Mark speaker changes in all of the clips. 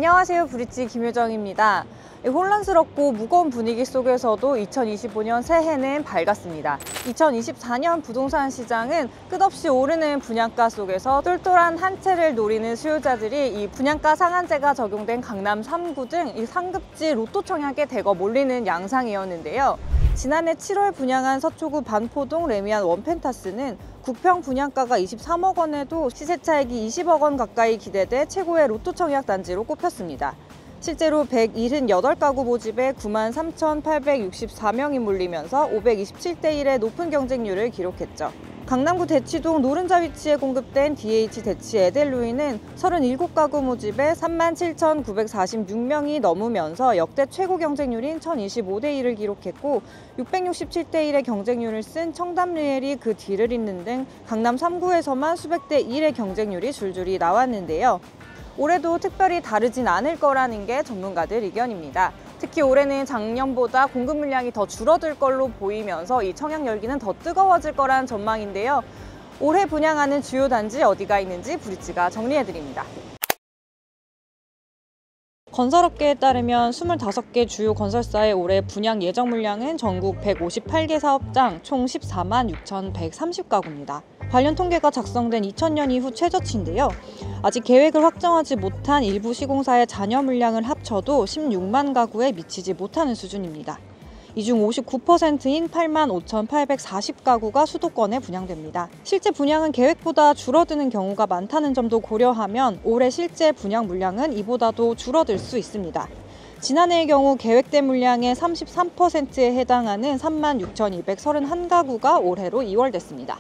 Speaker 1: 안녕하세요. 브릿지 김효정입니다. 혼란스럽고 무거운 분위기 속에서도 2025년 새해는 밝았습니다. 2024년 부동산 시장은 끝없이 오르는 분양가 속에서 똘똘한 한 채를 노리는 수요자들이 이 분양가 상한제가 적용된 강남 3구 등 이 상급지 로또 청약에 대거 몰리는 양상이었는데요. 지난해 7월 분양한 서초구 반포동 레미안 원펜타스는 국평 분양가가 23억 원에도 시세 차익이 20억 원 가까이 기대돼 최고의 로또 청약 단지로 꼽혔습니다. 실제로 178가구 모집에 93,864명이 몰리면서 527대 1의 높은 경쟁률을 기록했죠. 강남구 대치동 노른자 위치에 공급된 DH 대치 에델루이는 37가구 모집에 37,946명이 넘으면서 역대 최고 경쟁률인 1,025대 1을 기록했고 667대 1의 경쟁률을 쓴 청담리엘이 그 뒤를 잇는 등 강남 3구에서만 수백 대 1의 경쟁률이 줄줄이 나왔는데요. 올해도 특별히 다르진 않을 거라는 게 전문가들 의견입니다. 특히 올해는 작년보다 공급 물량이 더 줄어들 걸로 보이면서 이 청약 열기는 더 뜨거워질 거란 전망인데요. 올해 분양하는 주요 단지 어디가 있는지 브릿지가 정리해드립니다. 건설업계에 따르면 25개 주요 건설사의 올해 분양 예정 물량은 전국 158개 사업장 총 14만 6,130가구입니다. 관련 통계가 작성된 2000년 이후 최저치인데요. 아직 계획을 확정하지 못한 일부 시공사의 잔여 물량을 합쳐도 16만 가구에 미치지 못하는 수준입니다. 이 중 59%인 8만 5,840가구가 수도권에 분양됩니다. 실제 분양은 계획보다 줄어드는 경우가 많다는 점도 고려하면 올해 실제 분양 물량은 이보다도 줄어들 수 있습니다. 지난해의 경우 계획된 물량의 33%에 해당하는 3만 6,231가구가 올해로 2월됐습니다.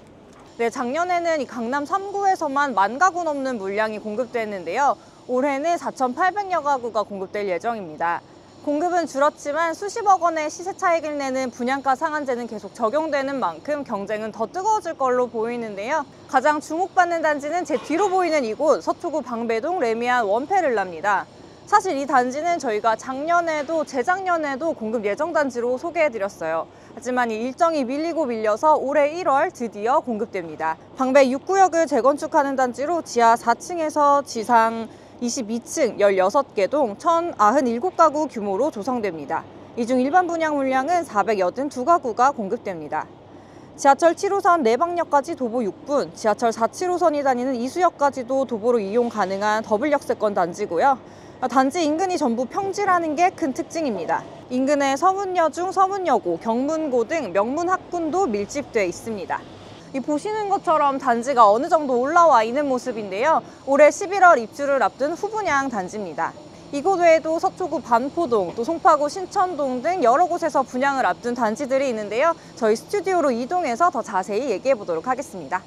Speaker 1: 네, 작년에는 이 강남 3구에서만 10,000가구 넘는 물량이 공급됐는데요. 올해는 4,800여 가구가 공급될 예정입니다. 공급은 줄었지만 수십억 원의 시세 차익을 내는 분양가 상한제는 계속 적용되는 만큼 경쟁은 더 뜨거워질 걸로 보이는데요. 가장 주목받는 단지는 제 뒤로 보이는 이곳 서초구 방배동 레미안 원페를라입니다. 사실 이 단지는 저희가 작년에도 재작년에도 공급 예정 단지로 소개해드렸어요. 하지만 이 일정이 밀리고 밀려서 올해 1월 드디어 공급됩니다. 방배 6구역을 재건축하는 단지로 지하 4층에서 지상 22층 16개 동 1,097가구 규모로 조성됩니다. 이 중 일반 분양 물량은 482가구가 공급됩니다. 지하철 7호선 내방역까지 도보 6분, 지하철 4.7호선이 다니는 이수역까지도 도보로 이용 가능한 더블 역세권 단지고요. 단지 인근이 전부 평지라는 게 큰 특징입니다. 인근에 서문여중, 서문여고, 경문고 등 명문 학군도 밀집돼 있습니다. 보시는 것처럼 단지가 어느 정도 올라와 있는 모습인데요. 올해 11월 입주를 앞둔 후분양 단지입니다. 이곳 외에도 서초구 반포동, 또 송파구 신천동 등 여러 곳에서 분양을 앞둔 단지들이 있는데요. 저희 스튜디오로 이동해서 더 자세히 얘기해 보도록 하겠습니다.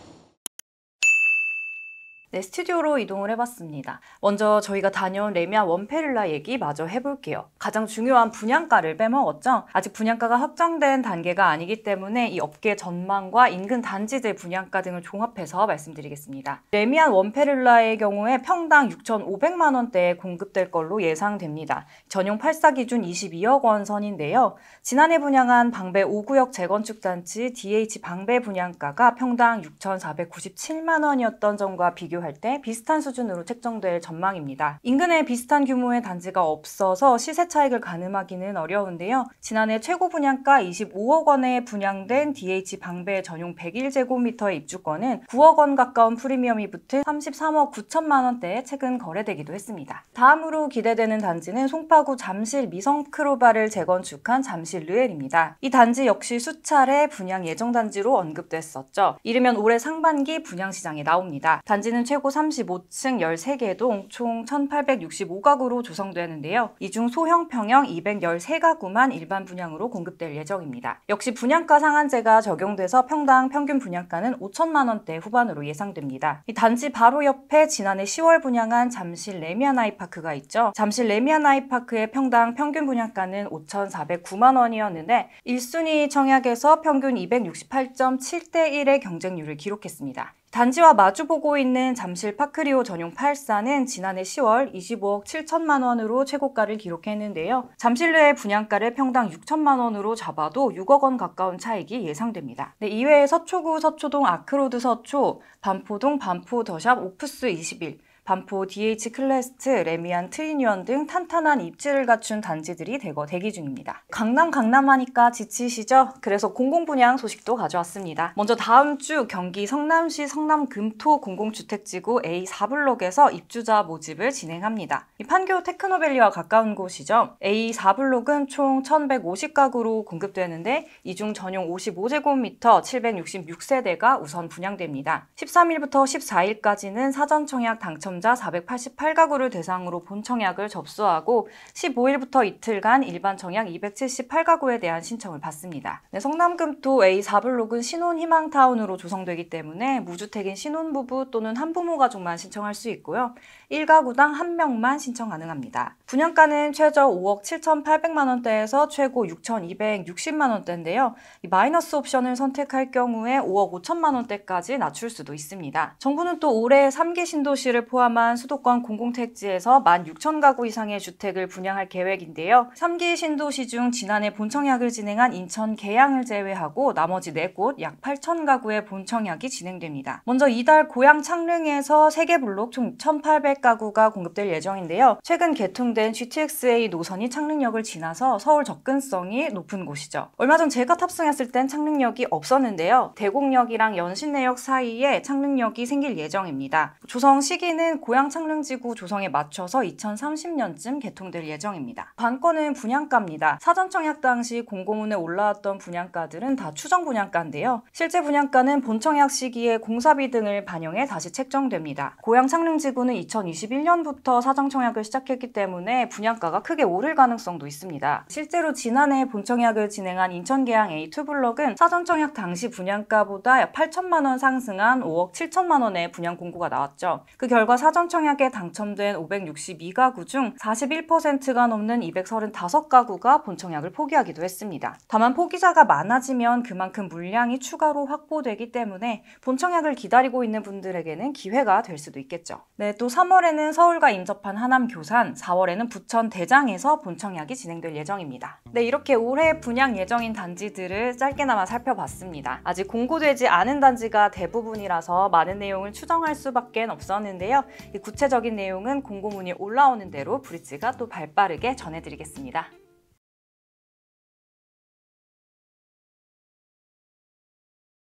Speaker 1: 네, 스튜디오로 이동을 해봤습니다. 먼저 저희가 다녀온 레미안 원페를라 얘기 마저 해볼게요. 가장 중요한 분양가를 빼먹었죠. 아직 분양가가 확정된 단계가 아니기 때문에 이 업계 전망과 인근 단지들 분양가 등을 종합해서 말씀드리겠습니다. 레미안 원페를라의 경우에 평당 6,500만 원대에 공급될 걸로 예상됩니다. 전용 8사 기준 22억 원 선인데요. 지난해 분양한 방배 5구역 재건축 단지 DH 방배 분양가가 평당 6,497만 원이었던 점과 비교할 때 비슷한 수준으로 책정될 전망입니다. 인근에 비슷한 규모의 단지가 없어서 시세 차익을 가늠하기는 어려운데요. 지난해 최고 분양가 25억 원에 분양된 DH 방배 전용 101제곱미터의 입주권은 9억 원 가까운 프리미엄이 붙은 33억 9천만 원대에 최근 거래되기도 했습니다. 다음으로 기대되는 단지는 송파구 잠실 미성크로바를 재건축한 잠실 르엘입니다. 이 단지 역시 수차례 분양 예정 단지로 언급됐었죠. 이르면 올해 상반기 분양 시장에 나옵니다. 단지는 최고 35층 13개 동 총 1,865가구로 조성되는데요. 이 중 소형 평형 213가구만 일반 분양으로 공급될 예정입니다. 역시 분양가 상한제가 적용돼서 평당 평균 분양가는 5천만 원대 후반으로 예상됩니다. 이 단지 바로 옆에 지난해 10월 분양한 잠실 레미안 아이파크가 있죠. 잠실 레미안 아이파크의 평당 평균 분양가는 5,409만 원이었는데 1순위 청약에서 평균 268.7대 1의 경쟁률을 기록했습니다. 단지와 마주보고 있는 잠실 파크리오 전용 8사는 지난해 10월 25억 7천만 원으로 최고가를 기록했는데요. 잠실내의 분양가를 평당 6천만 원으로 잡아도 6억 원 가까운 차익이 예상됩니다. 네, 이외에 서초구 서초동 아크로드 서초, 반포동 반포 더샵 오프스 21, 반포 DH 클래스트, 레미안 트리니언 등 탄탄한 입지를 갖춘 단지들이 대기 중입니다. 강남하니까 지치시죠? 그래서 공공분양 소식도 가져왔습니다. 먼저 다음 주 경기 성남시 성남금토 공공주택지구 A4블록에서 입주자 모집을 진행합니다. 이 판교 테크노밸리와 가까운 곳이죠. A4블록은 총 1150가구로 공급되는데 이 중 전용 55제곱미터 766세대가 우선 분양됩니다. 13일부터 14일까지는 사전 청약 당첨자 488가구를 대상으로 본 청약을 접수하고 15일부터 이틀간 일반 청약 278가구에 대한 신청을 받습니다. 성남금토 A4블록은 신혼희망타운으로 조성되기 때문에 무주택인 신혼부부 또는 한부모 가족만 신청할 수 있고요. 1가구당 1명만 신청 가능합니다. 분양가는 최저 5억 7,800만 원대에서 최고 6,260만 원대인데요. 이 마이너스 옵션을 선택할 경우에 5억 5천만 원대까지 낮출 수도 있습니다. 정부는 또 올해 3기 신도시를 포함한 수도권 공공택지에서 16,000가구 이상의 주택을 분양할 계획인데요. 3기 신도시 중 지난해 본청약을 진행한 인천 계양을 제외하고 나머지 4곳 약 8,000가구의 본청약이 진행됩니다. 먼저 이달 고양 창릉에서 3개 블록 총 1,800가구가 공급될 예정인데요. 최근 개통된 GTX-A 노선이 창릉역을 지나서 서울 접근성이 높은 곳이죠. 얼마 전 제가 탑승했을 땐 창릉역이 없었는데요. 대곡역이랑 연신내역 사이에 창릉역이 생길 예정입니다. 조성 시기는 고양 창릉지구 조성에 맞춰서 2030년쯤 개통될 예정입니다. 관건은 분양가입니다. 사전 청약 당시 공고문에 올라왔던 분양가들은 다 추정 분양가인데요. 실제 분양가는 본청약 시기에 공사비 등을 반영해 다시 책정됩니다. 고양 창릉지구는 2021년부터 사전 청약을 시작했기 때문에 분양가가 크게 오를 가능성도 있습니다. 실제로 지난해 본청약을 진행한 인천계양 A2블록은 사전 청약 당시 분양가보다 약 8천만 원 상승한 5억 7천만 원의 분양 공고가 나왔죠. 그 결과 사전 청약에 당첨된 562가구 중 41%가 넘는 235가구가 본청약을 포기하기도 했습니다. 다만 포기자가 많아지면 그만큼 물량이 추가로 확보되기 때문에 본청약을 기다리고 있는 분들에게는 기회가 될 수도 있겠죠. 네, 또 3월에는 서울과 인접한 하남 교산, 4월에는 부천 대장에서 본청약이 진행될 예정입니다. 네, 이렇게 올해 분양 예정인 단지들을 짧게나마 살펴봤습니다. 아직 공고되지 않은 단지가 대부분이라서 많은 내용을 추정할 수밖에 없었는데요. 이 구체적인 내용은 공고문이 올라오는 대로 브릿지가 또 발빠르게 전해드리겠습니다.